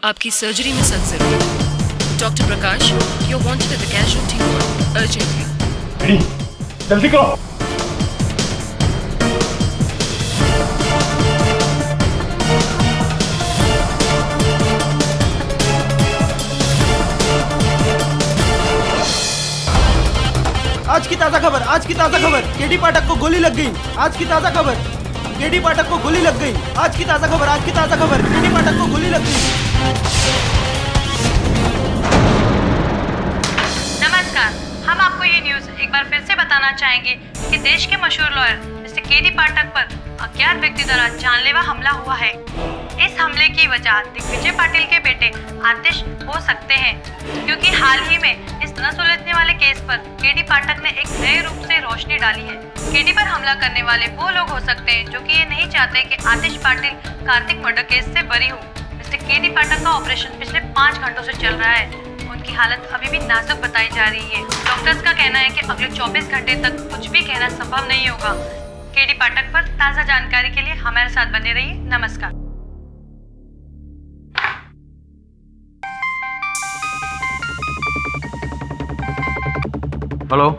आपकी सर्जरी में सख्त जरूरत है। Doctor Prakash, you are wanted at the casualty ward urgently. जल्दी करो। आज की ताजा खबर, केडी पाठक को गोली लग गई। आज की ताजा खबर, केडी पाठक को गोली लग गई। आज की ताजा खबर, केडी पाठक को गोली लग गई। नमस्कार, हम आपको ये न्यूज एक बार फिर से बताना चाहेंगे कि देश के मशहूर लॉयर मिस्टर केडी पाठक पर अज्ञात व्यक्ति द्वारा जानलेवा हमला हुआ है। इस हमले की वजह दिग्विजय पाटिल के बेटे आतिश हो सकते हैं, क्योंकि हाल ही में इस न सुलझने वाले केस पर केडी पाठक ने एक नए रूप से रोशनी डाली है। केडी पर हमला करने वाले वो लोग हो सकते हैं जो कि ये नहीं चाहते कि आतिश पाटिल कार्तिक मर्डर केस से बरी हो। मिस्टर केडी पाठक का ऑपरेशन पिछले 5 घंटों से चल रहा है। उनकी हालत अभी भी नाजुक बताई जा रही है। डॉक्टर्स का कहना है कि अगले 24 घंटे तक कुछ भी कहना संभव नहीं होगा। केडी पाठक पर ताज़ा जानकारी के लिए हमारे साथ बने रहिए। नमस्कार। हेलो।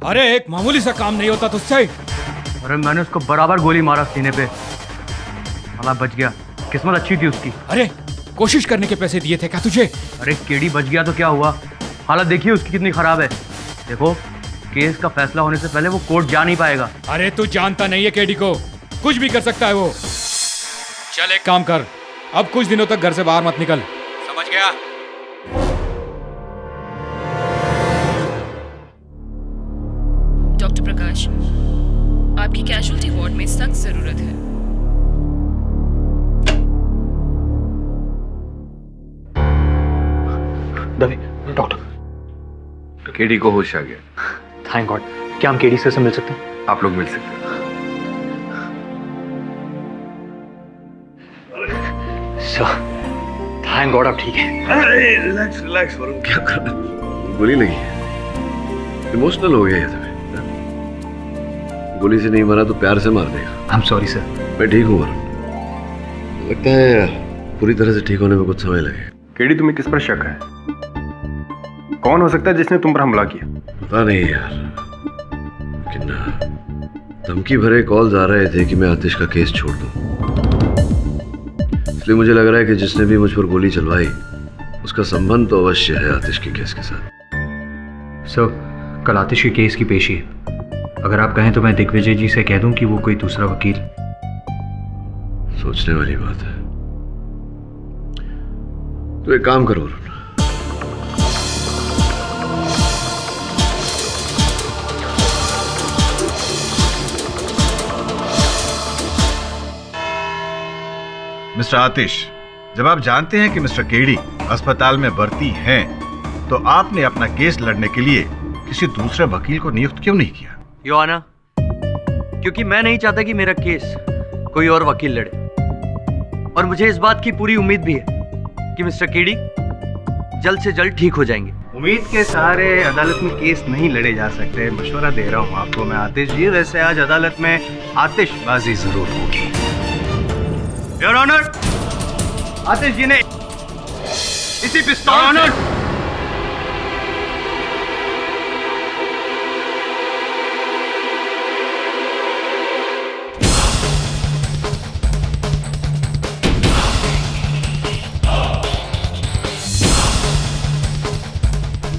अरे एक मामूली सा काम नहीं होता तुझसे? अरे मैंने उसको बराबर गोली मारा सीने पे, साला बच गया। किस्मत अच्छी थी उसकी। अरे कोशिश करने के पैसे दिए थे क्या तुझे? अरे केडी बच गया तो क्या हुआ, हालत देखिए उसकी कितनी खराब है। देखो केस का फैसला होने से पहले वो कोर्ट जा नहीं पाएगा। अरे तू जानता नहीं है केडी को, कुछ भी कर सकता है वो। चल एक काम कर, अब कुछ दिनों तक घर से बाहर मत निकल, समझ गया? डॉक्टर प्रकाश, आपकी कैजुअल्टी वार्ड में सख्त जरूरत है। डॉक्टर, केडी को होश आ गया। Thank God. क्या हम केडी से मिल सकते हैं? आप लोग मिल सकते हैं। सर थैंक गॉड आप ठीक है। अरे रिलैक्स रिलैक्स वरुण, क्या कर रहा है? गोली लगी है, इमोशनल हो गया ये तुम्हें। गोली से नहीं मरा तो प्यार से मार देगा। आई एम सॉरी सर। मैं ठीक हूँ वरुण, लगता है पूरी तरह से ठीक होने में कुछ समय लगे। केडी तुम्हें किस पर शक है? कौन हो सकता है जिसने तुम पर हमला किया? पता नहीं यार, लेकिन धमकी भरे कॉल्स आ रहे थे कि मैं आतिश का केस छोड़ दूं। इसलिए मुझे लग रहा है कि जिसने भी मुझ पर गोली चलवाई उसका संबंध तो अवश्य है आतिश के केस के साथ। सर कल आतिश के केस की पेशी है। अगर आप कहें तो मैं दिग्विजय जी से कह दूं कि वो कोई दूसरा वकील। सोचने वाली बात है। तो एक काम करो, मिस्टर आतिश, जब आप जानते हैं कि मिस्टर केडी अस्पताल में भर्ती हैं, तो आपने अपना केस लड़ने के लिए किसी दूसरे वकील को नियुक्त क्यों नहीं किया? योर ऑनर, क्योंकि मैं नहीं चाहता कि मेरा केस कोई और वकील लड़े, और मुझे इस बात की पूरी उम्मीद भी है कि मिस्टर केडी जल्द से जल्द ठीक हो जाएंगे। उम्मीद के सहारे अदालत में केस नहीं लड़े जा सकते। मशवरा दे रहा हूँ आपको मैं आतिश जी। वैसे आज अदालत में आतिशबाजी जरूर होगी। योर ऑनर, आतिश जी ने इसी पिस्तौल से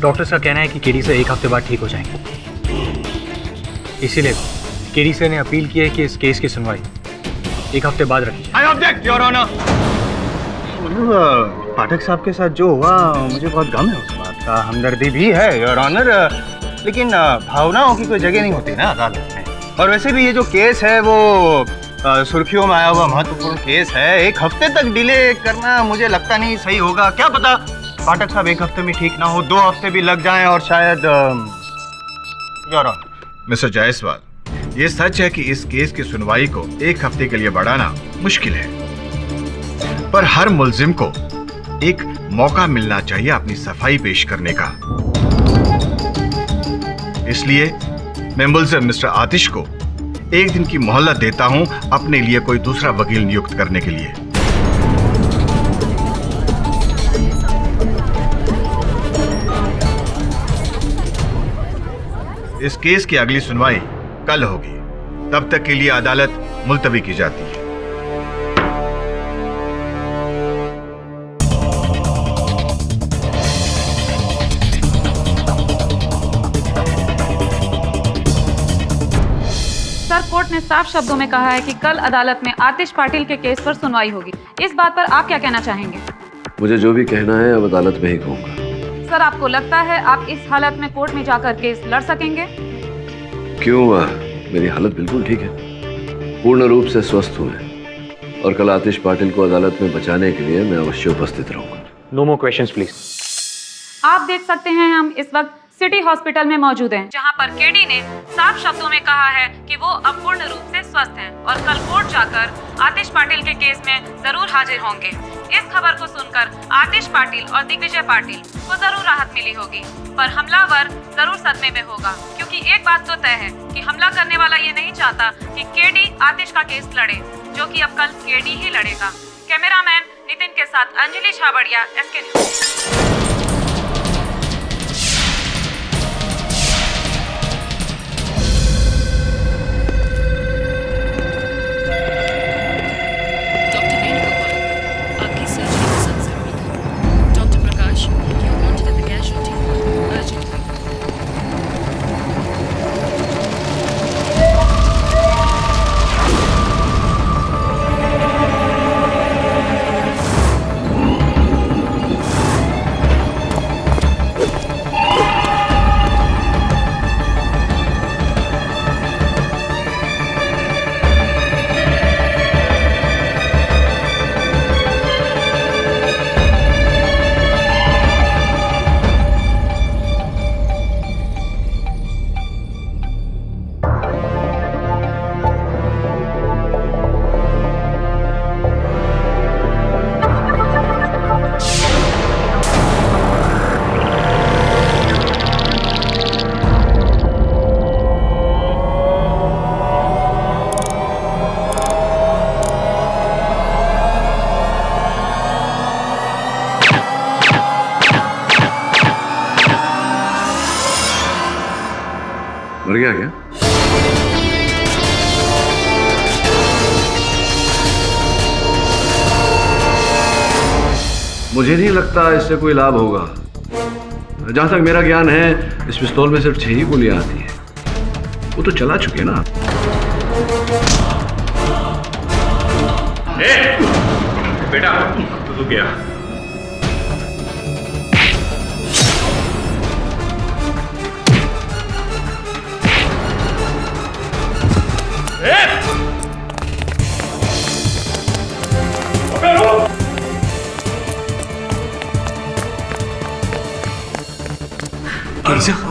डॉक्टर का कहना है कि केडी से 1 हफ्ते बाद ठीक हो जाएंगे। इसीलिए केडी से ने अपील की है कि इस केस की सुनवाई 1 हफ्ते बाद रखी जाए। I object your honour. Pathak साहब के साथ जो हुआ मुझे बहुत गम है उस बात का, हमदर्दी भी है योर ऑनर, लेकिन भावनाओं की कोई जगह नहीं होती ना अदालत में। और वैसे भी ये जो केस है वो सुर्खियों में आया हुआ महत्वपूर्ण केस है। 1 हफ्ते तक डिले करना मुझे लगता नहीं सही होगा। क्या पता पाठक साहब 1 हफ्ते में ठीक ना हो, 2 हफ्ते भी लग जाएं और शायद योर ऑनर। मिस्टर जायसवाल, ये सच है कि इस केस की सुनवाई को 1 हफ्ते के लिए बढ़ाना मुश्किल है, पर हर मुल्जिम को एक मौका मिलना चाहिए अपनी सफाई पेश करने का। इसलिए मैं मुल्जिम मिस्टर आतिश को 1 दिन की मोहलत देता हूं अपने लिए कोई दूसरा वकील नियुक्त करने के लिए। इस केस की अगली सुनवाई कल होगी। तब तक के लिए अदालत मुलतवी की जाती है। सर, कोर्ट ने साफ शब्दों में कहा है कि कल अदालत में आतिश पाटिल के केस पर सुनवाई होगी। इस बात पर आप क्या कहना चाहेंगे? मुझे जो भी कहना है अब अदालत में ही कहूँगा। सर, आपको लगता है आप इस हालत में कोर्ट में जाकर केस लड़ सकेंगे? क्यों? मेरी हालत बिल्कुल ठीक है, पूर्ण रूप से स्वस्थ हूँ मैं, और कल आतिश पाटिल को अदालत में बचाने के लिए मैं अवश्य उपस्थित रहूंगा। No more questions please. आप देख सकते हैं हम इस वक्त सिटी हॉस्पिटल में मौजूद हैं, जहां पर केडी ने साफ शब्दों में कहा है कि वो अब पूर्ण रूप से स्वस्थ हैं और कल कोर्ट जाकर आतिश पाटिल के केस में जरूर हाजिर होंगे। इस खबर को सुनकर आतिश पाटिल और दिग्विजय पाटिल को जरूर राहत मिली होगी, पर हमलावर जरूर सदमे में होगा, क्योंकि एक बात तो तय है कि हमला करने वाला ये नहीं चाहता कि केडी आतिश का केस लड़े, जो कि अब कल केडी ही लड़ेगा। कैमरामैन नितिन के साथ अंजलि छाबड़िया, SK न्यूज़। मर गया क्या? मुझे नहीं लगता इससे कोई लाभ होगा। जहां तक मेरा ज्ञान है, इस पिस्तौल में सिर्फ 6 ही गोलियां आती हैं। वो तो चला चुके ना। बेटा तू गया।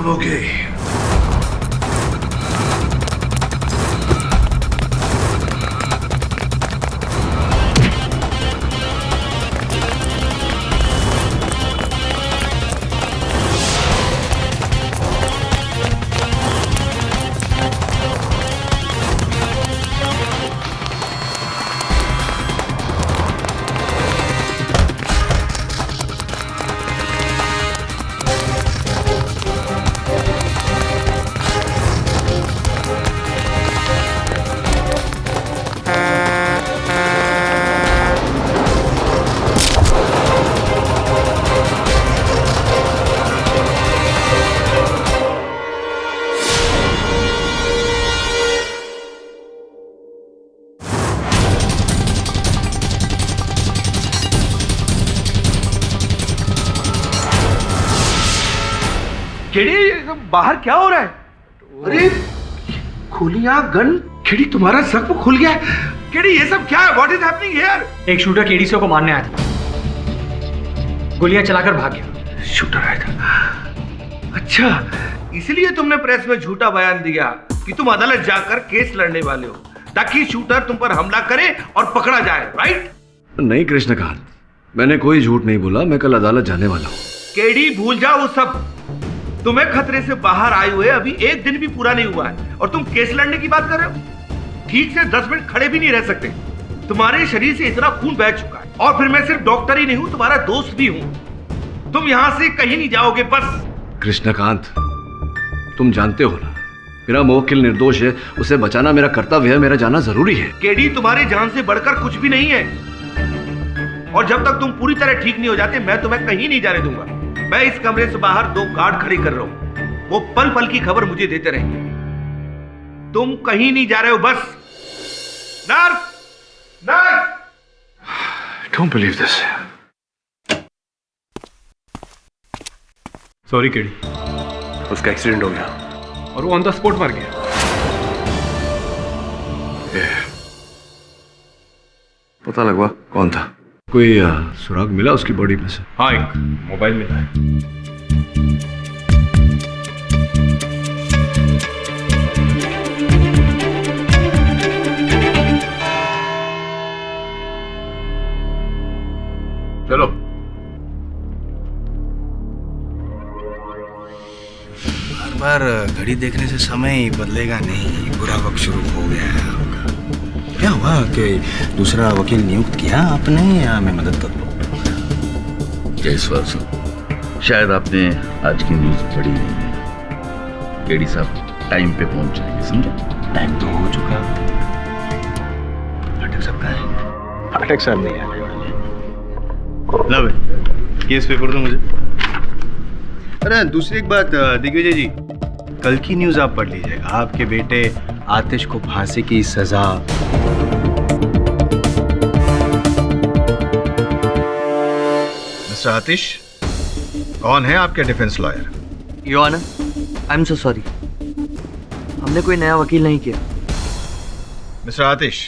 I'm okay. केडी, बाहर क्या हो रहा है? अरे गोलियां, गन। केडी, तुम्हारा जख्म खुल गया है। केडी, ये सब क्या है? What is happening here? एक शूटर केडीसी को मारने आया था, गोलियां चलाकर भाग गया। शूटर आया था? अच्छा, इसलिए तुमने प्रेस में झूठा बयान दिया कि तुम अदालत जाकर केस लड़ने वाले हो, ताकि शूटर तुम पर हमला करे और पकड़ा जाए, राइट? नहीं कृष्णकांत, मैंने कोई झूठ नहीं बोला। मैं कल अदालत जाने वाला हूँ। केडी, भूल जाओ वो सब। तुम्हें खतरे से बाहर आए हुए अभी एक दिन भी पूरा नहीं हुआ है और तुम केस लड़ने की बात कर रहे हो? ठीक से 10 मिनट खड़े भी नहीं रह सकते। तुम्हारे शरीर से इतना खून बह चुका है, और फिर मैं सिर्फ डॉक्टर ही नहीं हूं, तुम्हारा दोस्त भी हूं। तुम यहां से कहीं नहीं जाओगे बस। कृष्णकांत, तुम जानते हो ना मेरा मुवक्किल निर्दोष है, उसे बचाना मेरा कर्तव्य है, मेरा जाना जरूरी है। केडी तुम्हारी जान से बढ़कर कुछ भी नहीं है, और जब तक तुम पूरी तरह ठीक नहीं हो जाते मैं तुम्हें कहीं नहीं जाने दूंगा। मैं इस कमरे से बाहर 2 गार्ड खड़ी कर रहा हूं, वो पल पल की खबर मुझे देते रहेंगे। तुम कहीं नहीं जा रहे हो, बस। Nurse, nurse! Don't believe this. Sorry KD, उसका एक्सीडेंट हो गया और वो ऑन द स्पॉट मर गया। पता लगवा कौन था? कोई सुराग मिला उसकी बॉडी में से? हाँ, एक मोबाइल मिला है। चलो। बार बार घड़ी देखने से समय बदलेगा नहीं, बुरा वक्त शुरू हो गया है आपका। क्या हुआ कि दूसरा वकील नियुक्त किया आपने, या मैं मदद कर दूं? जयसवाल साहब, शायद आपने आज की न्यूज़ पढ़ी नहीं है। केडी साहब टाइम पे पहुंच जाएंगे, समझे? टाइम तो हो चुका। फाटक साहब कहाँ है? फाटक साहब नहीं आने वाले। ला भाई, केस पेपर दो मुझे। अरे दूसरी एक बात दिग्विजय जी, कल की न्यूज़ आप पढ़ लीजिएगा। आपके बेटे आतिश को फांसी की सजा। मिस्टर आतिश, कौन है आपके defence lawyer? Your honour, I am so sorry, हमने कोई नया वकील नहीं किया। मिस्टर आतिश,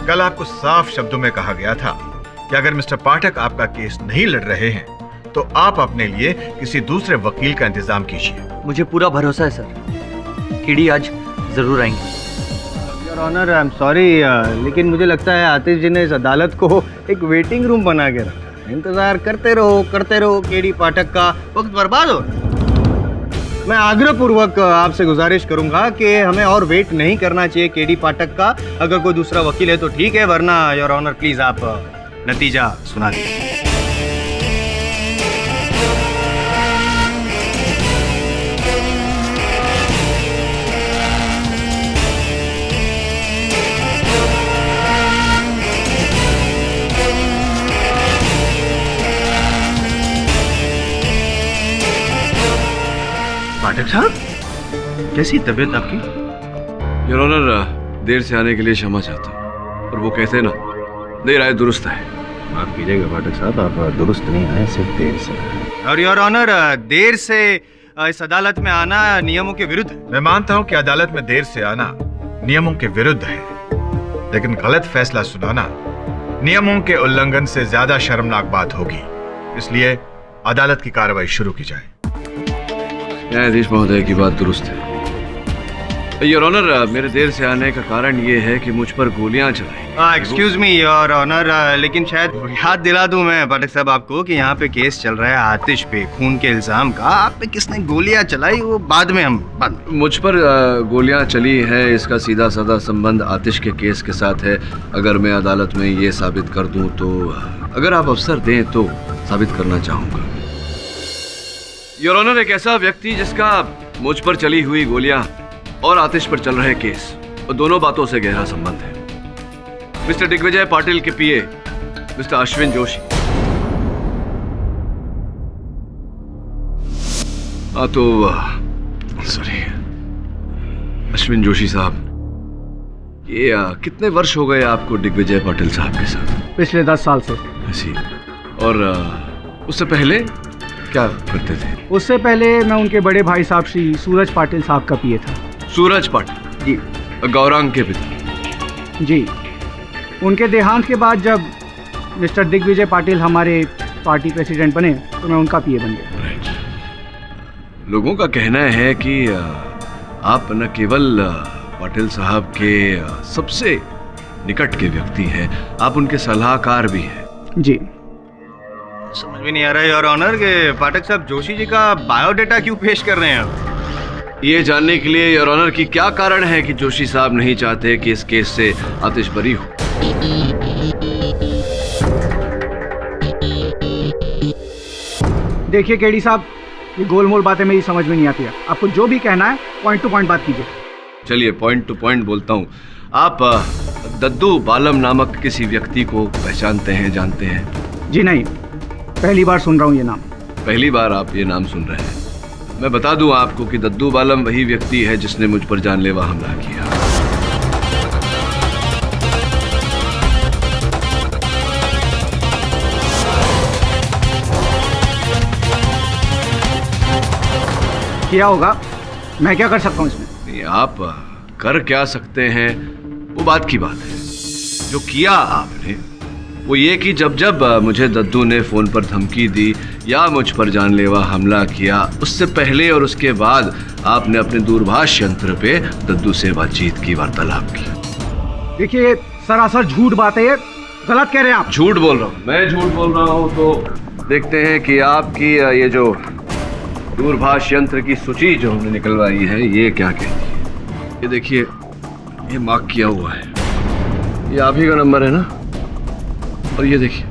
कल आपको साफ शब्दों में कहा गया था कि अगर मिस्टर पाठक आपका केस नहीं लड़ रहे हैं तो आप अपने लिए किसी दूसरे वकील का इंतजाम कीजिए। मुझे पूरा भरोसा है सर, केडी आज जरूर आएंगे। Your honour, I am sorry, लेकिन मुझे लगता है आतिश जी ने इस अदालत को एक वेटिंग रूम बना के रखा है। इंतजार करते रहो केडी पाठक का वक्त बर्बाद हो। मैं आग्रहपूर्वक आपसे गुजारिश करूंगा कि हमें और वेट नहीं करना चाहिए केडी पाठक का। अगर कोई दूसरा वकील है तो ठीक है, वरना योर ऑनर प्लीज आप नतीजा सुना दीजिए। पाठक साहब, कैसी तबीयत आपकी? योर ऑनर, देर से आने के लिए क्षमा चाहता हूँ, और वो कहते हैं ना, देर आए दुरुस्त है। माफ कीजिएगा पाठक साहब, आप दुरुस्त नहीं आए, सिर्फ देर से। और योर ऑनर, देर से इस अदालत में आना नियमों के विरुद्ध है। मैं मानता हूं कि अदालत में देर से आना नियमों के विरुद्ध है, लेकिन गलत फैसला सुनाना नियमों के उल्लंघन से ज्यादा शर्मनाक बात होगी। इसलिए अदालत की कार्रवाई शुरू की जाए। न्यायाधीश महोदय की बात दुरुस्त है। योर ऑनर, मेरे देर से आने का कारण ये है कि मुझ पर गोलियां चलाई। एक्सक्यूज मी योर ऑनर, लेकिन शायद याद दिला दूं मैं पाठक साहब आपको कि यहाँ पे केस चल रहा है आतिश पे खून के इल्जाम का। आप पे किसने गोलियां चलाई वो बाद में मुझ पर गोलियां चली है, इसका सीधा साधा संबंध आतिश के केस के साथ है। अगर मैं अदालत में ये साबित कर दूं तो, अगर आप अवसर दें तो साबित करना चाहूंगा। योर ऑनर, एक ऐसा व्यक्ति जिसका मुझ पर चली हुई गोलियां और आतिश पर चल रहे केस, और दोनों बातों से गहरा संबंध है। मिस्टर दिग्विजय पाटिल के पीए मिस्टर अश्विन जोशी। हाँ तो सॉरी अश्विन जोशी साहब, ये कितने वर्ष हो गए आपको दिग्विजय पाटिल साहब के साथ? पिछले 10 साल से। ऐसी। और उससे पहले क्या करते थे? उससे पहले मैं उनके बड़े भाई साहब श्री सूरज पाटिल साहब का पीए था। सूरज पाटिल जी, गौरांग के पिता। जी, उनके देहांत के बाद जब मिस्टर दिग्विजय पाटिल हमारे पार्टी प्रेसिडेंट बने तो मैं उनका पीए बन गया। राइट। लोगों का कहना है कि आप न केवल पाटिल साहब के सबसे निकट के व्यक्ति हैं, आप उनके सलाहकार भी हैं। जी। समझ में नहीं आ रहा है योर ऑनर कि पाठक साहब जोशी जी का बायोडेटा क्यों पेश कर रहे हैं आप? ये जानने के लिए योर ऑनर कि क्या कारण है कि जोशी साहब नहीं चाहते कि इस केस से आतिश बरी हो। देखिए केडी साहब, ये गोलमोल बातें मेरी समझ में नहीं आती है। आपको जो भी कहना है पॉइंट टू पॉइंट बात कीजिए। चलिए पॉइंट टू पॉइंट बोलता हूँ। आप दद्दू बालम नामक किसी व्यक्ति को पहचानते हैं, जानते हैं? जी नहीं, पहली बार सुन रहा हूँ ये नाम। पहली बार आप ये नाम सुन रहे हैं? मैं बता दूं आपको कि दद्दू बालम वही व्यक्ति है जिसने मुझ पर जानलेवा हमला किया। किया होगा, मैं क्या कर सकता हूँ इसमें? नहीं, आप कर क्या सकते हैं वो बात की बात है। जो किया आपने वो ये कि जब जब मुझे दद्दू ने फोन पर धमकी दी या मुझ पर जानलेवा हमला किया, उससे पहले और उसके बाद आपने अपने दूरभाष यंत्र पे दद्दू से बातचीत की, वार्तालाप की। देखिए सरासर झूठ बात है ये, गलत कह रहे हैं आप। झूठ बोल रहा हूँ? मैं झूठ बोल रहा हूँ तो देखते हैं कि आपकी ये जो दूरभाष यंत्र की सूची जो हमने निकलवाई है ये क्या कहती है। ये देखिए, ये मार्क किया हुआ है, ये आप ही का नंबर है ना? और ये देखिए,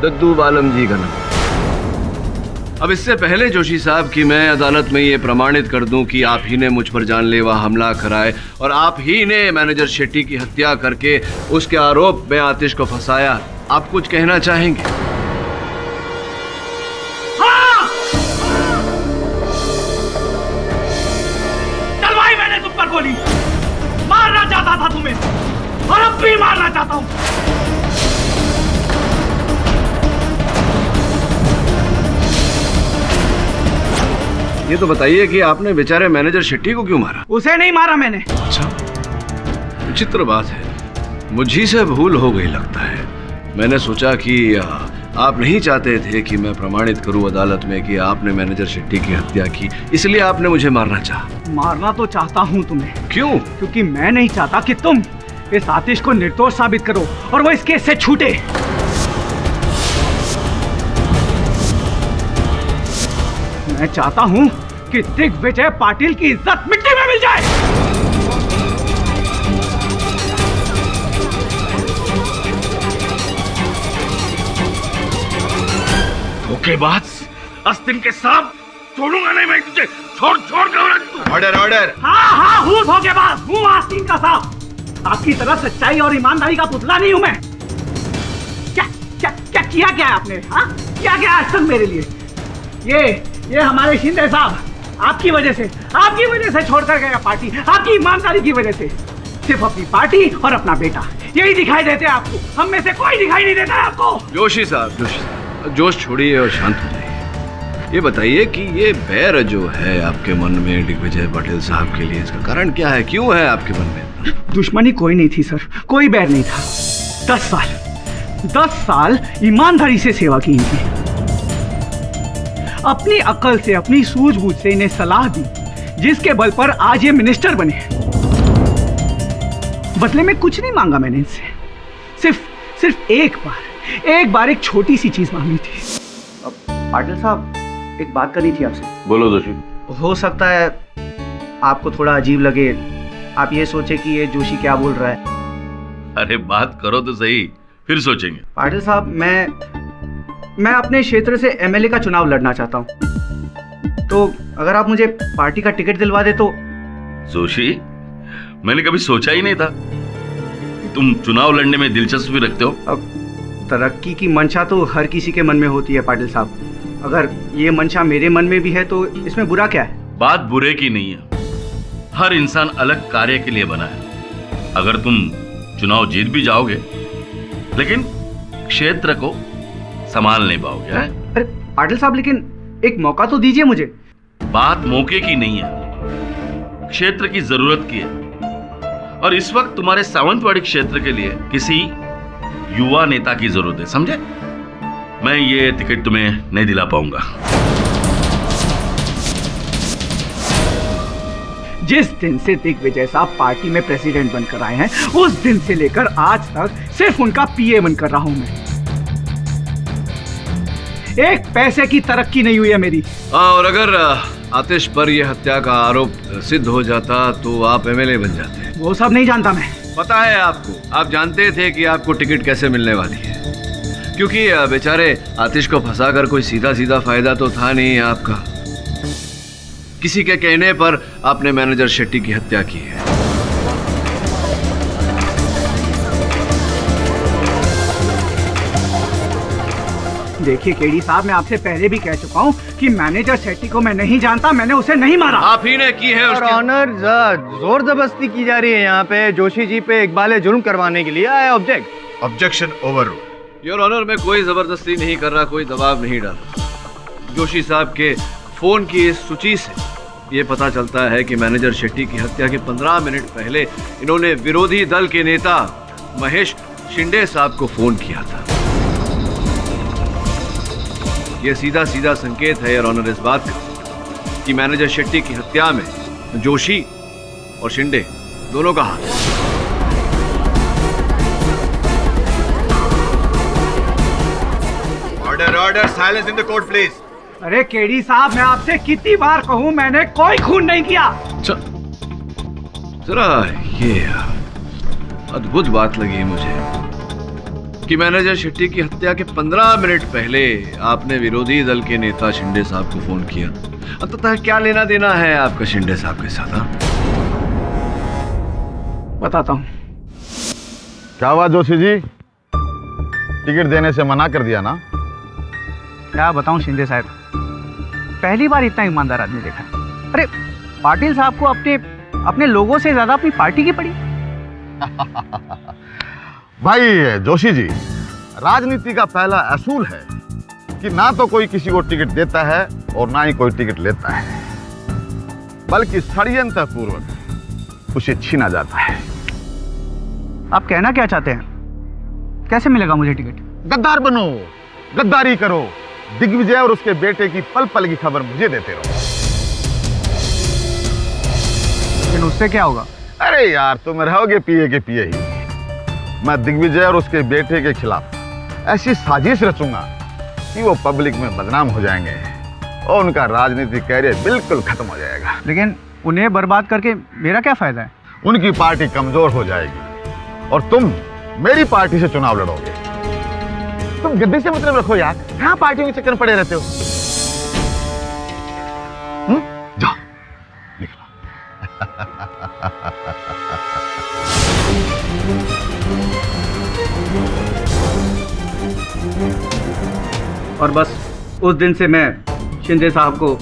दद्दू बालम जी का नंबर। अब इससे पहले जोशी साहब कि मैं अदालत में ये प्रमाणित कर दूं कि आप ही ने मुझ पर जानलेवा हमला कराए और आप ही ने मैनेजर शेट्टी की हत्या करके उसके आरोप में आतिश को फंसाया, आप कुछ कहना चाहेंगे? गोली मारना चाहता था तुम्हें और अब भी मारना चाहता हूं। ये तो बताइए कि आपने बेचारे मैनेजर शेट्टी को क्यों मारा? उसे नहीं मारा मैंने। अच्छा, विचित्र बात है, मुझी से भूल हो गई लगता है। मैंने सोचा कि आप नहीं चाहते थे कि मैं प्रमाणित करूं अदालत में कि आपने मैनेजर शेट्टी की हत्या की, इसलिए आपने मुझे मारना चाहा। मारना तो चाहता हूं तुम्हें। क्यों? क्योंकि मैं नहीं चाहता कि तुम इस आतिश को निर्दोष साबित करो और वो इस केस से छूटे। मैं चाहता हूं कि दिग्विजय पाटिल की इज्जत मिट्टी में मिल जाए। धोखेबाज, अस्तिन के साथ छोड़ूंगा नहीं मैं तुझे। छोड़ छोड़ कर। Order order. हाँ हूँ धोखेबाज, हूँ आस्तीन का साथ। आपकी तरह सच्चाई और ईमानदारी का पुतला नहीं हूं मैं। क्या क्या क्या किया क्या आपने? हाँ, क्या क्या आज तक मेरे लिए? ये हमारे शिंदे साहब आपकी वजह से छोड़कर गया पार्टी, आपकी ईमानदारी की वजह से। सिर्फ अपनी पार्टी और अपना बेटा यही दिखाई देते हैं आपको, हम में से कोई दिखाई नहीं देता है आपको। जोशी साहब, जोश छोड़िए और शांत हो जाइए। ये बताइए कि ये बैर जो है आपके मन में दिग्विजय पाटिल साहब के लिए, इसका कारण क्या है? क्यों है आपके मन में? दुश्मनी कोई नहीं थी सर, कोई बैर नहीं था। 10 साल ईमानदारी से सेवा की इनकी। अपनी अकल से, अपनी सूझबूझ से इन्हें सलाह दी, जिसके बल पर आज ये मिनिस्टर बने। बदले में कुछ नहीं मांगा मैंने इनसे, सिर्फ एक बार एक छोटी सी चीज मांगी थी। पाटिल साहब, एक बात करनी थी आपसे। बोलो जोशी। हो सकता है आपको थोड़ा अजीब लगे, आप ये सोचे कि ये जोशी क्या बोल रहा है। अरे बात करो तो सही, फिर सोचेंगे। पाटिल साहब, मैं अपने क्षेत्र से एमएलए का चुनाव लड़ना चाहता हूँ, तो अगर आप मुझे पार्टी का टिकट दिलवा दे तो। जोशी, मैंने कभी सोचा ही नहीं था कि तुम चुनाव लड़ने में दिलचस्पी रखते हो। अब तरक्की की मंशा तो हर किसी के मन में होती है पाटिल साहब, अगर ये मंशा मेरे मन में भी है तो इसमें बुरा क्या है? बात बुरे की नहीं है, हर इंसान अलग कार्य के लिए बना है। अगर तुम चुनाव जीत भी जाओगे लेकिन क्षेत्र को संभाल नहीं पाओगे। अरे पाटिल साहब, लेकिन एक मौका तो दीजिए मुझे। बात मौके की नहीं है, क्षेत्र की जरूरत की है। और इस वक्त तुम्हारे सावंतवाड़ी क्षेत्र के लिए किसी युवा नेता की जरूरत है, समझे? मैं ये टिकट तुम्हें नहीं दिला पाऊंगा। जिस दिन से दिग्विजय साहब पार्टी में प्रेसिडेंट बनकर आए हैं, उस दिन से लेकर आज तक सिर्फ उनका पीए बनकर रहा हूं मैं। एक पैसे की तरक्की नहीं हुई है मेरी। और अगर आतिश पर यह हत्या का आरोप सिद्ध हो जाता तो आप एमएलए बन जाते। वो सब नहीं जानता मैं। पता है आपको, आप जानते थे कि आपको टिकट कैसे मिलने वाली है, क्योंकि बेचारे आतिश को फंसाकर कोई सीधा फायदा तो था नहीं आपका। किसी के कहने पर आपने मैनेजर शेट्टी की हत्या की है। देखिए केडी साहब, मैं आपसे पहले भी कह चुका हूँ कि मैनेजर शेट्टी को मैं नहीं जानता, मैंने उसे नहीं मारा। आप ही ने की है। और ऑनर जोर जबरदस्ती की जा रही है यहाँ पे जोशी जी पे इकबाल जुर्म करवाने के लिए। I object. Objection overruled. Your honour, मैं कोई जबरदस्ती नहीं कर रहा, कोई दबाव नहीं डाल रहा। जोशी साहब के फोन की इस सूची से ये पता चलता है कि मैनेजर शेट्टी की हत्या के 15 मिनट पहले इन्होंने विरोधी दल के नेता महेश शिंदे साहब को फोन किया था। यह सीधा सीधा संकेत है योर ऑनर इस बात का कि मैनेजर शेट्टी की हत्या में जोशी और शिंदे दोनों का हाथ है। Order order, silence in the court please. अरे केडी साहब, मैं आपसे कितनी बार कहूँ, मैंने कोई खून नहीं किया। जरा ये अद्भुत बात लगी मुझे कि मैनेजर शेट्टी की हत्या के 15 मिनट पहले आपने विरोधी दल के नेता शिंदे साहब को फोन किया। अंततः क्या लेना देना है आपका शिंदे साहब के साथ? बताता हूँ। क्या हुआ जोशी जी, टिकट देने से मना कर दिया ना? क्या बताऊँ शिंदे साहब, पहली बार इतना ईमानदार आदमी देखा है। अरे पाटिल साहब को अपने लोगों से ज्यादा अपनी पार्टी की पड़ी। भाई जोशी जी, राजनीति का पहला असूल है कि ना तो कोई किसी को टिकट देता है और ना ही कोई टिकट लेता है, बल्कि षड्यंत्र पूर्वक उसे छीना जाता है। आप कहना क्या चाहते हैं? कैसे मिलेगा मुझे टिकट? गद्दार बनो, गद्दारी करो, दिग्विजय और उसके बेटे की पल पल की खबर मुझे देते रहो। लेकिन उससे क्या होगा? अरे यार, तुम रहोगे पिए के पिए ही। मैं दिग्विजय और उसके बेटे के खिलाफ ऐसी साजिश रचूंगा कि वो पब्लिक में बदनाम हो जाएंगे और उनका राजनीतिक कैरियर बिल्कुल खत्म हो जाएगा। लेकिन उन्हें बर्बाद करके मेरा क्या फायदा है? उनकी पार्टी कमजोर हो जाएगी और तुम मेरी पार्टी से चुनाव लड़ोगे। तुम गद्दी से मतलब रखो यार, कहाँ पार्टियों के चक्कर में पड़े रहते हो? जाओ निकलो। और बस उस दिन से मैं शिंदे साहब को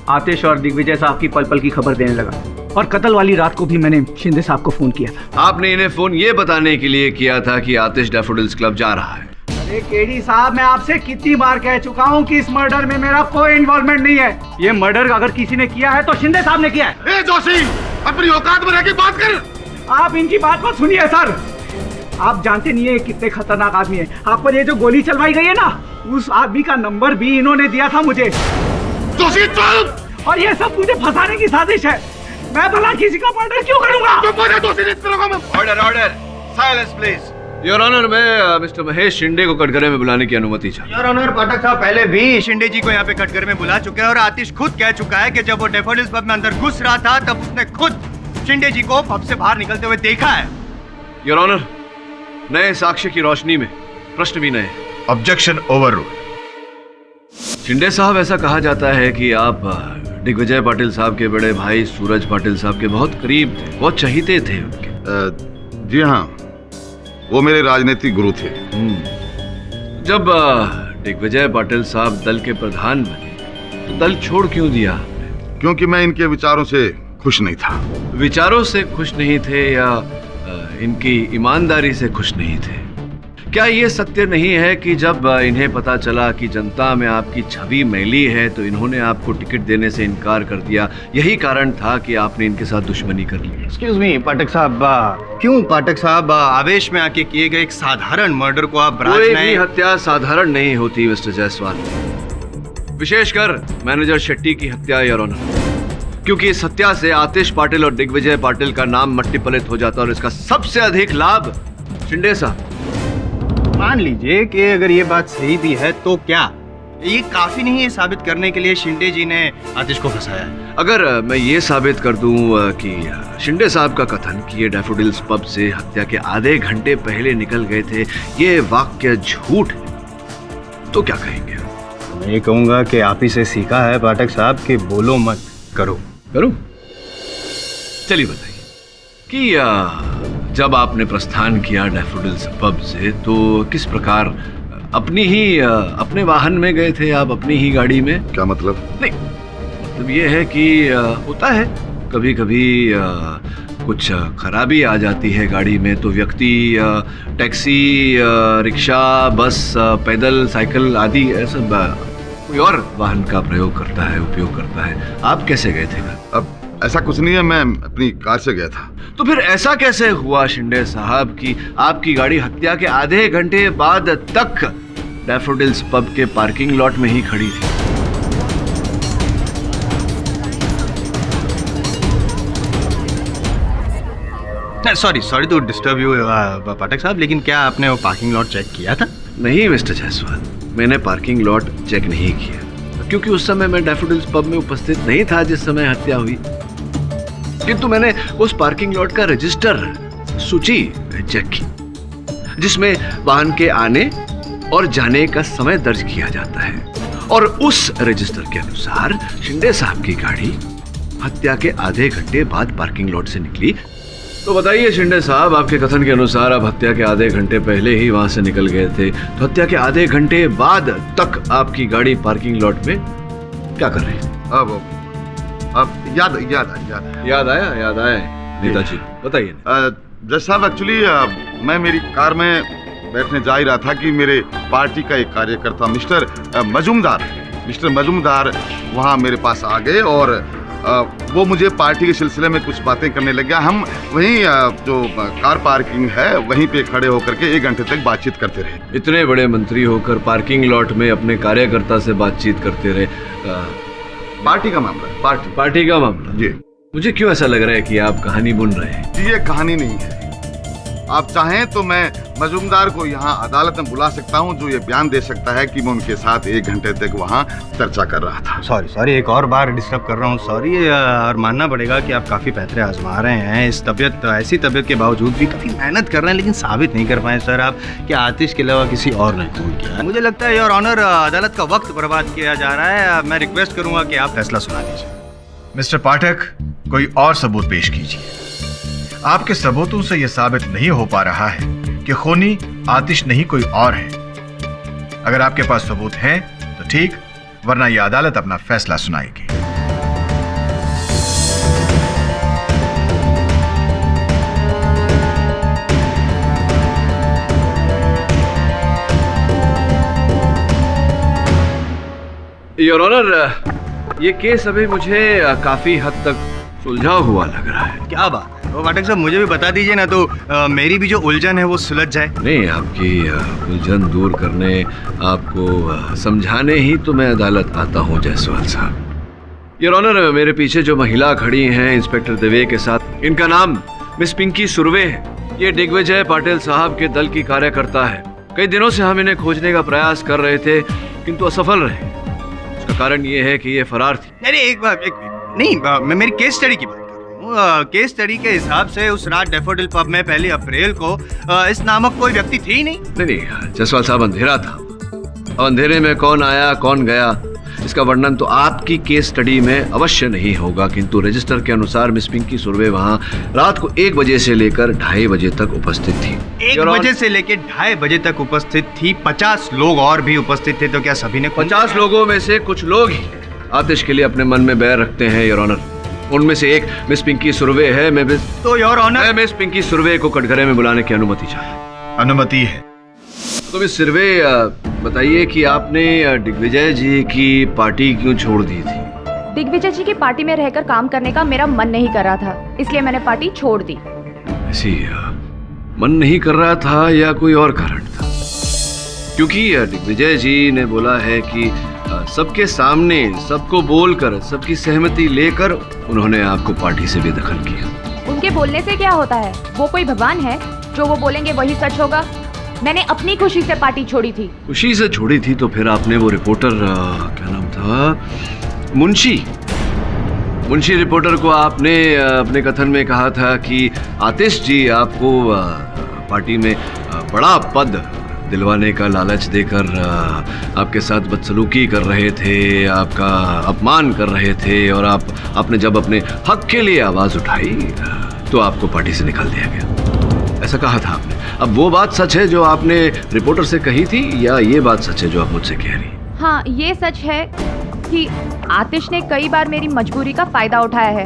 आतिश और दिग्विजय साहब की पल पल की खबर देने लगा। और कत्ल वाली रात को भी मैंने शिंदे साहब को फोन किया था। आपने इन्हें फोन ये बताने के लिए किया था कि आतिश डैफोडिल्स क्लब जा रहा है। अरे केडी साहब, मैं आपसे कितनी बार कह चुका हूँ कि इस मर्डर में मेरा कोई इन्वॉल्वमेंट नहीं है। ये मर्डर अगर किसी ने किया है तो शिंदे साहब ने किया है। ए जोशी, अपनी औकात में रह के बात कर। आप इनकी बात मत सुनिए सर। आप जानते नहीं है कितने खतरनाक आदमी है। आप पर ये जो गोली चलवाई गई है ना, उस आदमी का नंबर भी इन्होंने दिया था मुझे। जोशी चल। और ये सब मुझे फंसाने की साजिश है। मैं भला किसी का मर्डर क्यों करूंगा? Order order, silence please. Your honour, मैं मिस्टर महेश शिंदे को कटघरे में बुलाने की अनुमति चाहता हूं। योर ऑनर, पाठक साहब पहले भी शिंदे जी को यहाँ पे कटघरे में बुला चुके हैं और आतिश खुद कह चुका है कि जब वो डैफोडिल्स पब में अंदर घुस रहा था तब उसने खुद शिंदे जी को पब से बाहर निकलते हुए देखा है। योर ऑनर, नए साक्ष्य की रोशनी में प्रश्न भी नए। Objection overruled. शिंदे साहब, ऐसा कहा जाता है कि आप दिग्विजय पाटिल साहब के बड़े भाई सूरज पाटिल साहब के बहुत करीब थे, बहुत चहीते थे उनके। जी हाँ, वो मेरे राजनीतिक गुरु थे। जब दिग्विजय पाटिल साहब दल के प्रधान बने तो दल छोड़ क्यों दिया? क्योंकि मैं इनके विचारों से खुश नहीं था। विचारों से खुश नहीं थे या इनकी ईमानदारी से खुश नहीं थे? क्या ये सत्य नहीं है कि जब इन्हें पता चला कि जनता में आपकी छवि मैली है तो इन्होंने आपको टिकट देने से इनकार कर दिया? यही कारण था कि आपने इनके साथ दुश्मनी कर ली। एक्सक्यूज मी पाठक साहब, क्यों पाठक साहब आवेश में आके किए गए एक साधारण मर्डर को आप कोई भी हत्या साधारण नहीं होती मिस्टर जायसवाल, विशेषकर मैनेजर शेट्टी की हत्या योर ऑनर, क्योंकि इस हत्या से आतिश पाटिल और दिग्विजय पाटिल का नाम मट्टी पलित हो जाता और इसका सबसे अधिक लाभ शिंदे साहब। मान लीजिए कि अगर ये बात सही भी है तो क्या ये काफी नहीं है साबित करने के लिए शिंदे जी ने आतिश को फंसाया है? अगर मैं ये साबित कर दूं कि शिंदे साहब का कथन कि ये डैफोडिल्स पब से हत्या के आधे घंटे पहले निकल गए थे ये वाक्य झूठ है तो क्या कहेंगे? मैं ये कहूंगा कि आप ही से सीखा है पाठक साहब कि बोलो मत, करो। करूं? चलिए बताइए कि जब आपने प्रस्थान किया डैफोडिल्स पब से तो किस प्रकार अपने वाहन में गए थे आप, अपनी ही गाड़ी में? क्या मतलब? नहीं, मतलब ये है कि होता है कभी कभी कुछ खराबी आ जाती है गाड़ी में तो व्यक्ति टैक्सी, रिक्शा, बस, पैदल, साइकिल आदि ऐसा कोई और वाहन का प्रयोग करता है, उपयोग करता है। आप कैसे गए थे? अब ऐसा कुछ नहीं है, मैं अपनी कार से गया था। तो फिर ऐसा कैसे हुआ शिंदे साहब कि आपकी गाड़ी हत्या के आधे घंटे बाद तक डैफोडिल्स पब के पार्किंग लॉट में ही खड़ी थी? सॉरी टू डिस्टर्ब यू पाठक साहब, लेकिन क्या आपने वो पार्किंग लॉट चेक किया था? नहीं मिस्टर जायसवाल, मैंने पार्किंग लॉट चेक नहीं किया क्योंकि उस समय मैं डैफोडिल्स पब में उपस्थित नहीं था जिस समय हत्या हुई। किंतु मैंने उस पार्किंग लॉट का रजिस्टर सूची चेक की जिसमें वाहन के आने और जाने का समय दर्ज किया जाता है और उस रजिस्टर के अनुसार शिंदे साहब की गाड़ी हत्या के आधे घंटे बाद पार्किंग लॉट से निकली। तो बताइए शिंदे साहब, आपके कथन के अनुसार आप हत्या के आधे घंटे पहले ही वहां से निकल गए थे, तो हत्या के आधे घंटे बाद तक आपकी गाड़ी पार्किंग लॉट में क्या कर रही थी? अब याद आया नेताजी बताइए। जज साहब, एक्चुअली मैं मेरी कार में बैठने जा ही रहा था कि मेरे पार्टी का एक कार्यकर्ता मिस्टर मजूमदार वहाँ मेरे पास आ गए और वो मुझे पार्टी के सिलसिले में कुछ बातें करने लग गया। हम वहीं जो कार पार्किंग है वहीं पे खड़े होकर के 1 घंटे तक बातचीत करते रहे। इतने बड़े मंत्री होकर पार्किंग लॉट में अपने कार्यकर्ता से बातचीत करते रहे? पार्टी का मामला, पार्टी का मामला जी। मुझे क्यों ऐसा लग रहा है कि आप कहानी बुन रहे हैं? जी, ये कहानी नहीं है। आप चाहें तो मैं मजूमदार को यहाँ अदालत में बुला सकता हूँ जो ये बयान दे सकता है कि मैं उनके साथ 1 घंटे तक वहाँ चर्चा कर रहा था। सॉरी एक और बार डिस्टर्ब कर रहा हूँ, सॉरी। और मानना पड़ेगा कि आप काफ़ी पैतरे आजमा रहे हैं। इस ऐसी तबीयत के बावजूद भी काफ़ी मेहनत कर रहे हैं, लेकिन साबित नहीं कर पाए सर आप कि आतिश के अलावा किसी और ने खून किया है। मुझे लगता है योर ऑनर, अदालत का वक्त बर्बाद किया जा रहा है। मैं रिक्वेस्ट करूँगा कि आप फैसला सुना दीजिए। मिस्टर पाठक, कोई और सबूत पेश कीजिए। आपके सबूतों से यह साबित नहीं हो पा रहा है कि खूनी आतिश नहीं कोई और है। अगर आपके पास सबूत हैं तो ठीक, वरना यह अदालत अपना फैसला सुनाएगी। योर ऑनर, ये केस अभी मुझे काफी हद तक सुलझा हुआ लग रहा है। क्या बात है? वो पाठक साहब, मुझे भी बता दीजिए ना, तो मेरी भी जो उलझन है वो सुलझ जाए। नहीं, आपकी उलझन दूर करने, आपको समझाने ही तो मैं अदालत आता हूँ जायसवाल साहब। योर ऑनर, मेरे पीछे जो महिला खड़ी हैं इंस्पेक्टर देवे के साथ, इनका नाम मिस पिंकी सुर्वे है। ये दिग्विजय पाटिल साहब के दल की कार्यकर्ता है। कई दिनों से हम इन्हें खोजने का प्रयास कर रहे थे किंतु असफल रहे। उसका कारण ये है कि ये फरार थी। मैं मेरी केस स्टडी की बात कर रहा हूँ। केस स्टडी के हिसाब से उस रात डैफोडिल पब में 1 अप्रैल को इस नामक कोई व्यक्ति थी ही नहीं। नहीं, जायसवाल साहब, अंधेरा था। अब अंधेरे में कौन आया कौन गया इसका वर्णन तो आपकी केस स्टडी में अवश्य नहीं होगा, किंतु रजिस्टर के अनुसार मिस पिंकी सुर्वे वहाँ रात को 1 बजे से लेकर 2:30 बजे तक उपस्थित थी। 1 बजे से लेकर 2:30 बजे तक उपस्थित थी। 50 लोग और भी उपस्थित थे, तो क्या सभी ने? 50 लोगों में से कुछ लोग ही आतिश के लिए अपने मन में बैर रखते हैं योर ऑनर। उनमें से एक मिस पिंकी सुर्वे है। मैं मिस पिंकी सुर्वे को कटघरे में बुलाने की अनुमति चाहता। अनुमति है। तो मिस सुर्वे, बताइए कि आपने दिग्विजय जी की पार्टी क्यों छोड़ दी थी? दिग्विजय जी की पार्टी में रहकर काम करने का मेरा मन नहीं कर रहा था, इसलिए मैंने पार्टी छोड़ दी। ऐसी मन नहीं कर रहा था या कोई और कारण था? क्योंकि दिग्विजय जी ने बोला है कि सबके सामने सबको बोलकर सबकी सहमति लेकर उन्होंने आपको पार्टी से बेदखल किया। उनके बोलने से क्या होता है? वो कोई भगवान है? जो वो बोलेंगे वही सच होगा। मैंने अपनी खुशी से पार्टी छोड़ी थी। खुशी से छोड़ी थी तो फिर आपने वो रिपोर्टर, क्या नाम था, मुंशी रिपोर्टर को आपने अपने कथन में कहा था कि आतिश जी आपको पार्टी में बड़ा पद दिलवाने का लालच देकर आपके साथ बदसलूकी कर रहे थे, आपका अपमान कर रहे थे, और आपने जब अपने हक के लिए आवाज उठाई तो आपको पार्टी से निकाल दिया गया। ऐसा कहा था आपने। अब वो बात सच है जो आपने रिपोर्टर से कही थी, या ये बात सच है जो आप मुझसे कह रही? हाँ, ये सच है कि आतिश ने कई बार मेरी मजबूरी का फायदा उठाया है।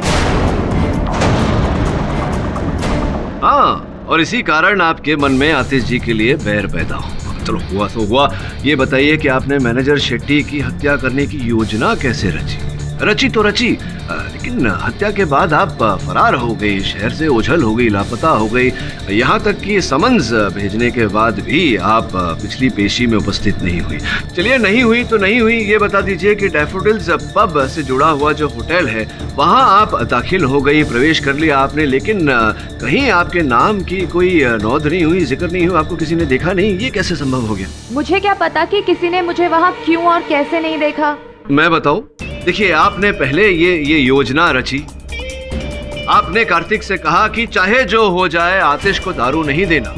हाँ, और इसी कारण आपके मन में आतिश जी के लिए बैर पैदा हुआ। चलो, हुआ तो हुआ। ये बताइए कि आपने मैनेजर शेट्टी की हत्या करने की योजना कैसे रची? रची तो रची, लेकिन हत्या के बाद आप फरार हो गई, शहर से ओझल हो गई, लापता हो गई। यहाँ तक कि समन्स भेजने के बाद भी आप पिछली पेशी में उपस्थित नहीं हुई। चलिए, नहीं हुई तो नहीं हुई। ये बता दीजिए कि डैफोडिल्स पब से जुड़ा हुआ जो होटल है, वहाँ आप दाखिल हो गई, प्रवेश कर लिया आपने, लेकिन कहीं आपके नाम की कोई नोंद नहीं हुई, जिक्र नहीं हुआ, आपको किसी ने देखा नहीं। ये कैसे संभव हो गया? मुझे क्या पता कि किसी ने मुझे वहाँ क्यों और कैसे नहीं देखा। मैं बताऊं? देखिए, आपने पहले ये योजना रची। आपने कार्तिक से कहा कि चाहे जो हो जाए आतिश को दारू नहीं देना।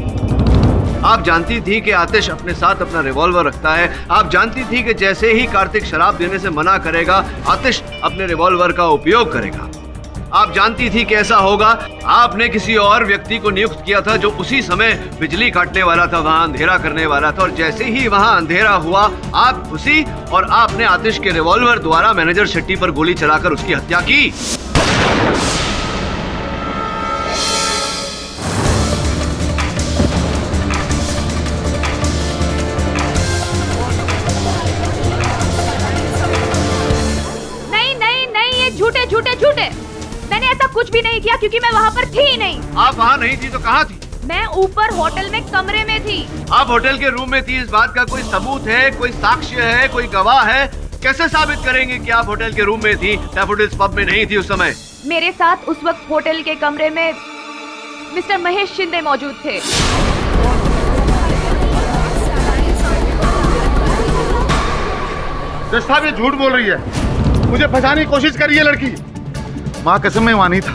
आप जानती थी कि आतिश अपने साथ अपना रिवॉल्वर रखता है। आप जानती थी कि जैसे ही कार्तिक शराब देने से मना करेगा, आतिश अपने रिवॉल्वर का उपयोग करेगा। आप जानती थी कि ऐसा होगा। आपने किसी और व्यक्ति को नियुक्त किया था जो उसी समय बिजली काटने वाला था, वहां अंधेरा करने वाला था, और जैसे ही वहां अंधेरा हुआ आप घुसी और आपने आतिश के रिवॉल्वर द्वारा मैनेजर शेट्टी पर गोली चलाकर उसकी हत्या की। नहीं, ये झूठे झूठे झूठे। मैंने ऐसा कुछ भी नहीं किया क्योंकि मैं वहाँ पर थी ही नहीं। आप वहाँ नहीं थी तो कहाँ थी? मैं ऊपर होटल में कमरे में थी। आप होटल के रूम में थी, इस बात का कोई सबूत है, कोई साक्ष्य है, कोई गवाह है? कैसे साबित करेंगे कि आप होटल के रूम में थी, डैफोडिल्स पब में नहीं थी उस समय? मेरे साथ उस वक्त होटल के कमरे में मिस्टर महेश शिंदे मौजूद थे। साहब, ये झूठ बोल रही है, मुझे फंसाने की कोशिश कर रही है लड़की। माँ कसम, में वहां नहीं था।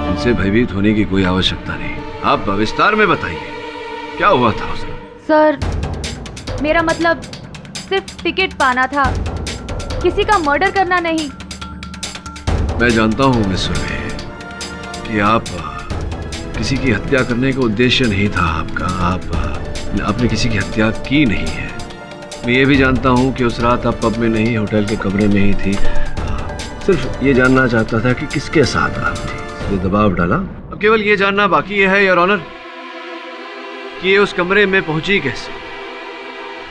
इनसे भयभीत होने की कोई आवश्यकता नहीं। आप विस्तार में बताइए, क्या हुआ था उसे? सर, मेरा मतलब सिर्फ टिकट पाना था, किसी का मर्डर करना नहीं। मैं जानता हूँ मिस सुर्वे कि आप किसी की हत्या करने का उद्देश्य नहीं था आपका। आपने किसी की हत्या की नहीं है। मैं ये भी जानता हूँ कि उस रात आप पब में नहीं, होटल के कमरे में ही थी। सिर्फ ये जानना चाहता था कि किसके साथ आप थी, इसलिए दबाव डाला। अब केवल ये जानना बाकी है योर ऑनर कि ये उस कमरे में पहुंची कैसे,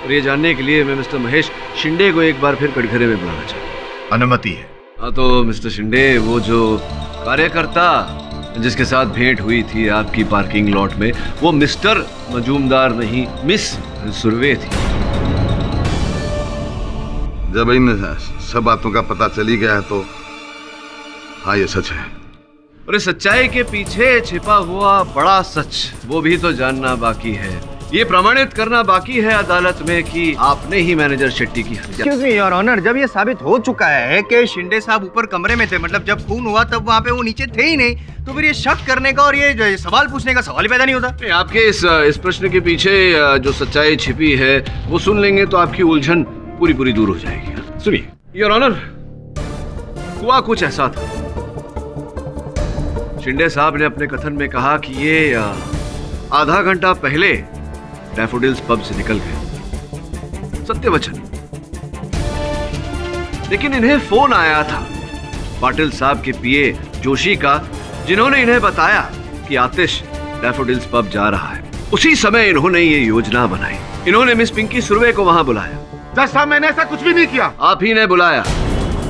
और ये जानने के लिए मैं मिस्टर महेश शिंदे को एक बार फिर कटघरे में बुलाना चाहता हूँ। अनुमति है। हाँ, तो मिस्टर शिंदे, वो जो कार्यकर्ता जिसके साथ भेंट हुई थी आपकी पार्किंग लॉट में, वो मिस्टर मजूमदार नहीं, मिस सुर्वे थी। जब इन सब बातों का पता चली गया है तो हाँ, ये सच है। और इस सच्चाई के पीछे छिपा हुआ बड़ा सच, वो भी तो जानना बाकी है। ये प्रमाणित करना बाकी है अदालत में कि आपने ही मैनेजर शेट्टी की हत्या। एक्सक्यूज मी योर ऑनर, जब ये साबित हो चुका है कि शिंदे साहब ऊपर कमरे में थे, मतलब जब खून हुआ तब वहाँ पे वो नीचे थे ही नहीं, तो फिर ये शक करने का और ये सवाल पूछने का सवाल ही पैदा नहीं होता। आपके इस प्रश्न के पीछे जो सच्चाई छिपी है वो सुन लेंगे तो आपकी उलझन पूरी दूर हो जाएगी। सुनिए योर ऑनर, हुआ कुछ ऐसा था। शिंदे साहब ने अपने कथन में कहा कि ये आधा घंटा पहले डैफोडिल्स पब से निकल गए, सत्य वचन। लेकिन इन्हें फोन आया था पाटिल साहब के पीए जोशी का, जिन्होंने इन्हें बताया कि आतिश डैफोडिल्स पब जा रहा है। उसी समय इन्होंने ये योजना बनाई। इन्होंने मिस पिंकी सुर्वे को वहां बुलाया। जज साहब, मैंने ऐसा कुछ भी नहीं किया। आप ही ने बुलाया,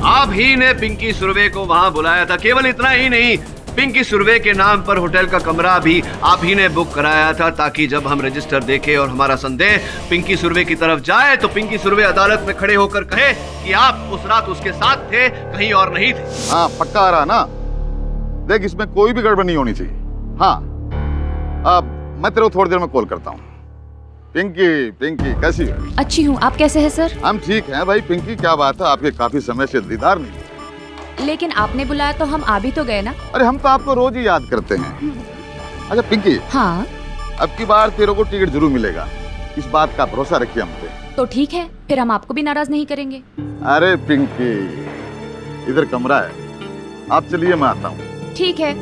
आप ही ने पिंकी सुर्वे को वहां बुलाया था। केवल इतना ही नहीं, पिंकी सुर्वे के नाम पर होटल का कमरा भी आप ही ने बुक कराया था, ताकि जब हम रजिस्टर देखें और हमारा संदेह पिंकी सुर्वे की तरफ जाए तो पिंकी सुर्वे अदालत में खड़े होकर कहे कि आप उस रात उसके साथ थे, कहीं और नहीं थे। हाँ, पक्का आ रहा ना। देख, इसमें कोई भी गड़बड़ नहीं होनी चाहिए। हाँ, अब मैं तेरे को थोड़ी देर में कॉल करता हूँ। पिंकी कैसी है? अच्छी हूँ, आप कैसे हैं सर? हम ठीक हैं भाई। पिंकी, क्या बात है, आपके काफी समय से दीदार नहीं। लेकिन आपने बुलाया तो हम आ भी तो गए ना। अरे हम तो आपको रोज ही याद करते हैं। अच्छा पिंकी, हाँ अब की बार तेरे को टिकट जरूर मिलेगा, इस बात का भरोसा रखिए हम पे। तो ठीक है, फिर हम आपको भी नाराज नहीं करेंगे। अरे पिंकी, इधर कमरा है, आप चलिए मैं आता हूँ। ठीक है।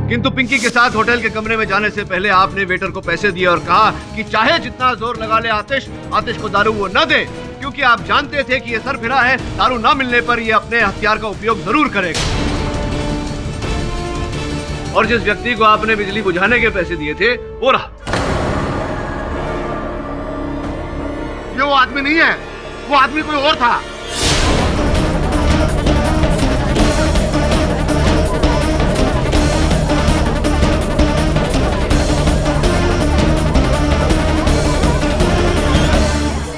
किंतु पिंकी के साथ होटल के कमरे में जाने से पहले आपने वेटर को पैसे दिए और कहा कि चाहे जितना जोर लगा ले आतिश को दारू वो न दे, क्योंकि आप जानते थे कि ये सरफिरा है, दारू ना मिलने पर ये अपने हथियार का उपयोग जरूर करेगा। और जिस व्यक्ति को आपने बिजली बुझाने के पैसे दिए थे वो रहा। ये वो आदमी नहीं है, वो आदमी कोई और था।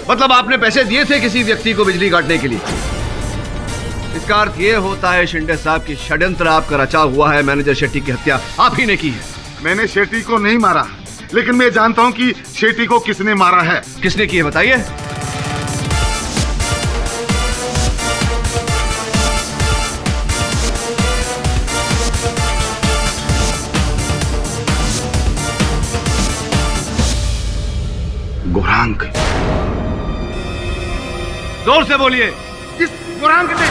मतलब आपने पैसे दिए थे किसी व्यक्ति को बिजली काटने के लिए। इसका अर्थ ये होता है शिंदे साहब की षड्यंत्र आपका रचा हुआ है, मैनेजर शेट्टी की हत्या आप ही ने की है। मैंने शेट्टी को नहीं मारा, लेकिन मैं जानता हूं कि शेट्टी को किसने मारा है। किसने की है बताइए। गौरांग। जोर से बोलिए। किस गौरांग ने?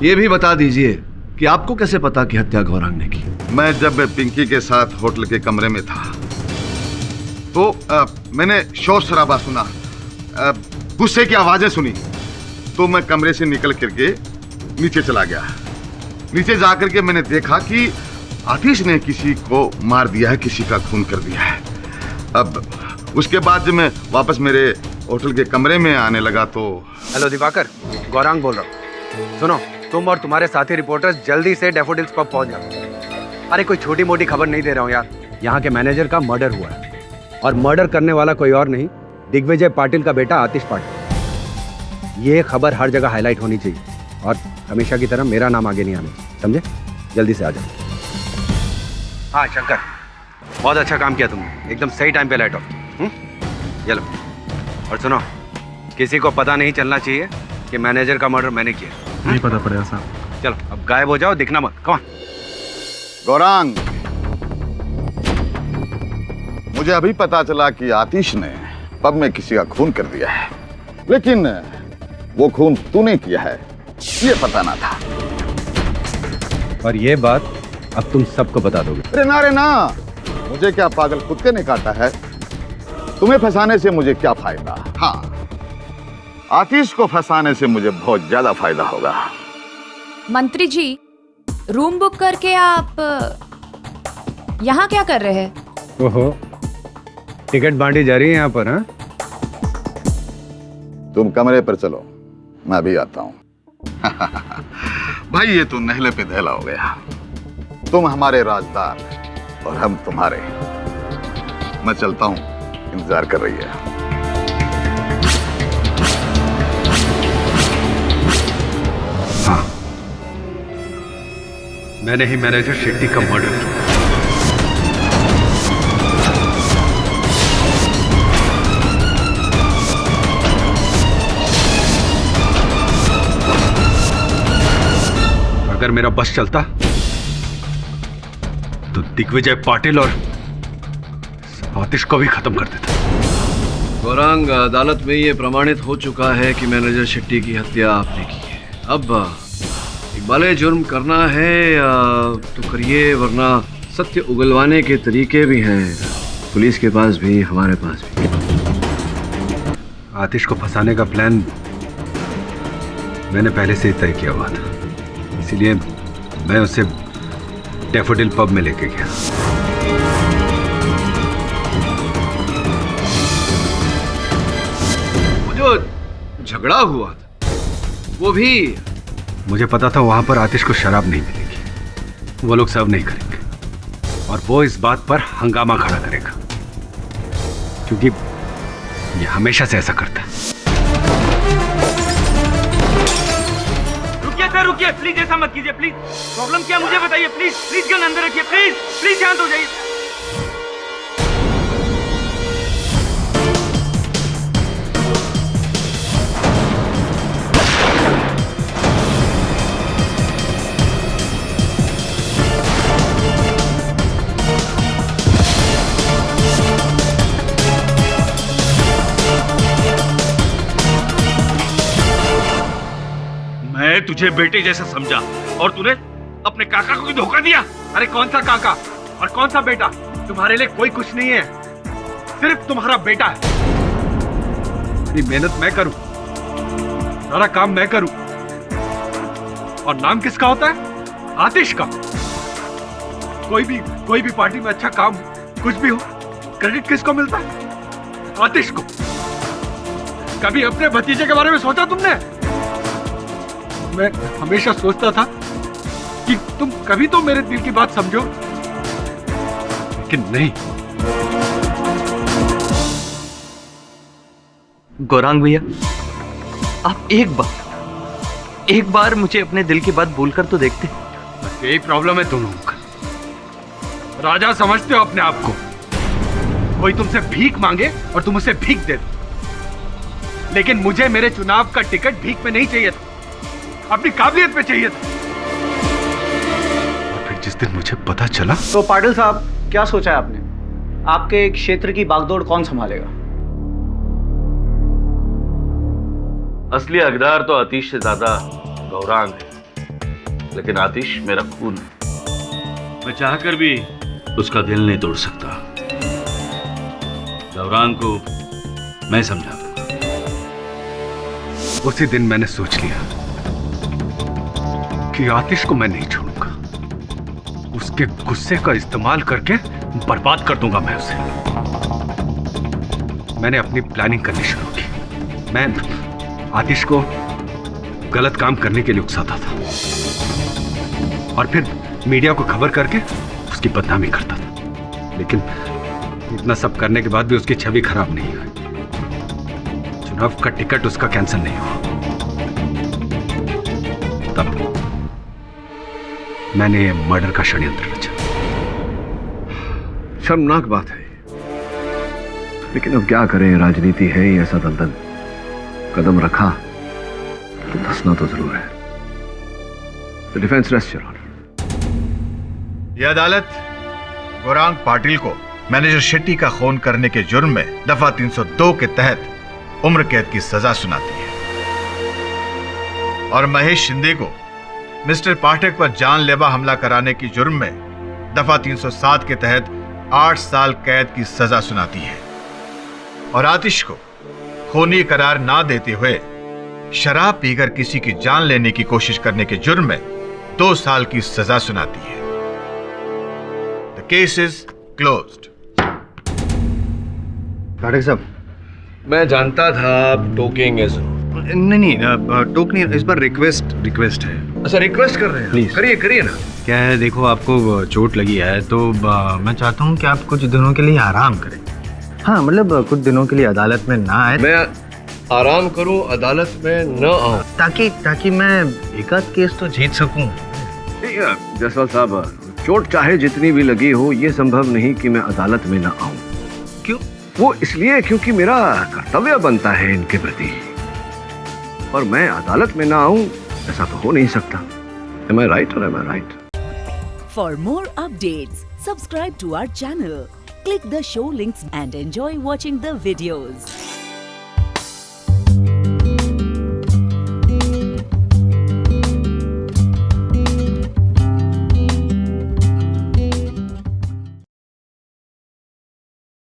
ये भी बता दीजिए कि आपको कैसे पता कि हत्या गौरांग ने की। मैं जब पिंकी के साथ होटल के कमरे में था तो मैंने शोर शराबा सुना, गुस्से की आवाजें सुनी, तो मैं कमरे से निकल करके नीचे चला गया। नीचे जाकर के मैंने देखा कि आतिश ने किसी को मार दिया है, किसी का खून कर दिया है। अब उसके बाद जब मैं वापस मेरे होटल के कमरे में आने लगा तो। हेलो दिवाकर, गौरांग बोल रहा हूँ। सुनो, तुम और तुम्हारे साथी रिपोर्टर्स जल्दी से डैफोडिल्स पब पहुंच जाओ। अरे कोई छोटी मोटी खबर नहीं दे रहा हूँ यार, यहाँ के मैनेजर का मर्डर हुआ है और मर्डर करने वाला कोई और नहीं, दिग्विजय पाटिल का बेटा आतिश पाटिल। ये खबर हर जगह हाईलाइट होनी चाहिए और हमेशा की तरह मेरा नाम आगे नहीं आना, समझे? जल्दी से आ जाओ। हाँ शंकर, बहुत अच्छा काम किया तुमने, एकदम सही टाइम पे लाइट ऑफ। चलो, और सुनो, किसी को पता नहीं चलना चाहिए कि मैनेजर का मर्डर मैंने किया। नहीं पता पड़ेगा साहब। चलो अब गायब हो जाओ, दिखना मत। Come on. गौरांग, मुझे अभी पता चला कि आतिश ने पब में किसी का खून कर दिया है, लेकिन वो खून तूने किया है ये पता ना था। और ये बात अब तुम सबको बता दोगे? अरे ना रे ना, मुझे क्या पागल कुत्ते ने काटा है, तुम्हें फंसाने से मुझे क्या फायदा। हाँ, आतिश को फंसाने से मुझे बहुत ज्यादा फायदा होगा। मंत्री जी, रूम बुक करके आप यहाँ क्या कर रहे हैं? ओहो, टिकट बांटी जा रही है यहाँ पर? हाँ, तुम कमरे पर चलो, मैं भी आता हूँ। भाई ये तो नहले पे दहला हो गया। तुम हमारे राजदार और हम तुम्हारे। मैं चलता हूँ, इंतजार कर रही है। हाँ, मैंने ही मैनेजर शेट्टी का मर्डर किया। अगर मेरा बस चलता तो दिग्विजय पाटिल और आतिश को भी खत्म कर देता। गौरांग, अदालत में ये प्रमाणित हो चुका है कि मैनेजर शेट्टी की हत्या आपने की है। अब इकबाले जुर्म करना है तो करिए, वरना सत्य उगलवाने के तरीके भी हैं, पुलिस के पास भी, हमारे पास भी। आतिश को फंसाने का प्लान मैंने पहले से ही तय किया हुआ था, इसलिए मैं उसे डैफोडिल पब में लेके गया। वो जो झगड़ा हुआ था वो भी मुझे पता था वहां पर आतिश को शराब नहीं मिलेगी, वो लोग सर्व नहीं करेंगे और वो इस बात पर हंगामा खड़ा करेगा, क्योंकि ये हमेशा से ऐसा करता है। रुकिए सर, रुकिए प्लीज, ऐसा मत कीजिए प्लीज। प्रॉब्लम क्या मुझे बताइए प्लीज, प्लीज गन अंदर रखिए प्लीज, प्लीज शांत हो जाइए। मैं तुझे बेटे जैसा समझा और तूने अपने काका को भी धोखा दिया। अरे कौन सा काका और कौन सा बेटा? तुम्हारे लिए कोई कुछ नहीं है, सिर्फ तुम्हारा बेटा है। अपनी मेहनत मैं करूं, सारा काम मैं करूं, और नाम किसका होता है? आतिश का। कोई भी पार्टी में अच्छा काम कुछ भी हो, क्रेडिट किसको मिलता है? आतिश को। कभी अपने भतीजे के बारे में सोचा तुमने? मैं हमेशा सोचता था कि तुम कभी तो मेरे दिल की बात समझो, लेकिन नहीं। गौरांग भैया, आप एक बार मुझे अपने दिल की बात बोलकर तो देखते। बस यही प्रॉब्लम है तुम लोगों का। राजा समझते हो अपने आप को। कोई तुमसे भीख मांगे और तुम उसे भीख दे दो, लेकिन मुझे मेरे चुनाव का टिकट भीख में नहीं चाहिए था, अपनी काबिलियत पे चाहिए था। और फिर जिस दिन मुझे पता चला। तो पाटिल साहब, क्या सोचा है आपने? आपके क्षेत्र की बागडोर कौन संभालेगा? असली हकदार तो आतिश से ज्यादा गौरांग है, लेकिन आतिश मेरा खून है। मैं चाहकर भी उसका दिल नहीं तोड़ सकता। गौरांग को मैं समझा दूंगा। उसी दिन मैंने सोच लिया कि आतिश को मैं नहीं छोड़ूंगा। उसके गुस्से का इस्तेमाल करके बर्बाद कर दूंगा मैं उसे। मैंने अपनी प्लानिंग करनी शुरू की। मैं आतिश को गलत काम करने के लिए उकसाता था और फिर मीडिया को खबर करके उसकी बदनामी करता था। लेकिन इतना सब करने के बाद भी उसकी छवि खराब नहीं हुई। चुनाव का टिकट उसका कैंसिल नहीं हुआ। तब मैंने ये मर्डर का षड्यंत्र रचा। शर्मनाक बात है, लेकिन अब क्या करें, राजनीति है ही ऐसा दलदल। कदम रखा तो धंसना तो जरूर है। The defense rests, Your Honor। यह अदालत गौरांग पाटिल को मैनेजर शेट्टी का खून करने के जुर्म में दफा 302 के तहत उम्र कैद की सजा सुनाती है और महेश शिंदे को मिस्टर पाठक पर जानलेवा हमला कराने की जुर्म में दफा 307 के तहत 8 साल कैद की सजा सुनाती है और आतिश को खूनी करार ना देते हुए शराब पीकर किसी की जान लेने की कोशिश करने के जुर्म में 2 साल की सजा सुनाती है। The case is closed. Pathak साहब, मैं जानता था आप टोकेंगे। नहीं, टोक नहीं, इस बार रिक्वेस्ट है। अच्छा, रिक्वेस्ट कर रहे हैं? प्लीज करिए ना। क्या है, देखो आपको चोट लगी है तो मैं चाहता हूँ कि आप कुछ दिनों के लिए आराम करें। हाँ, मतलब कुछ दिनों के लिए अदालत में ना आए। मैं आराम करूं, अदालत में न आऊं, ताकि मैं एक आध केस तो जीत सकूं। जसवाल साहब, चोट चाहे जितनी भी लगी हो, ये संभव नहीं कि मैं अदालत में न आऊं। क्यों? वो इसलिए क्योंकि मेरा कर्तव्य बनता है इनके प्रति, और मैं अदालत में ना आऊं ऐसा तो हो नहीं सकता। Am I right or am I right? For more updates, subscribe to our channel, click the show links and enjoy watching the videos.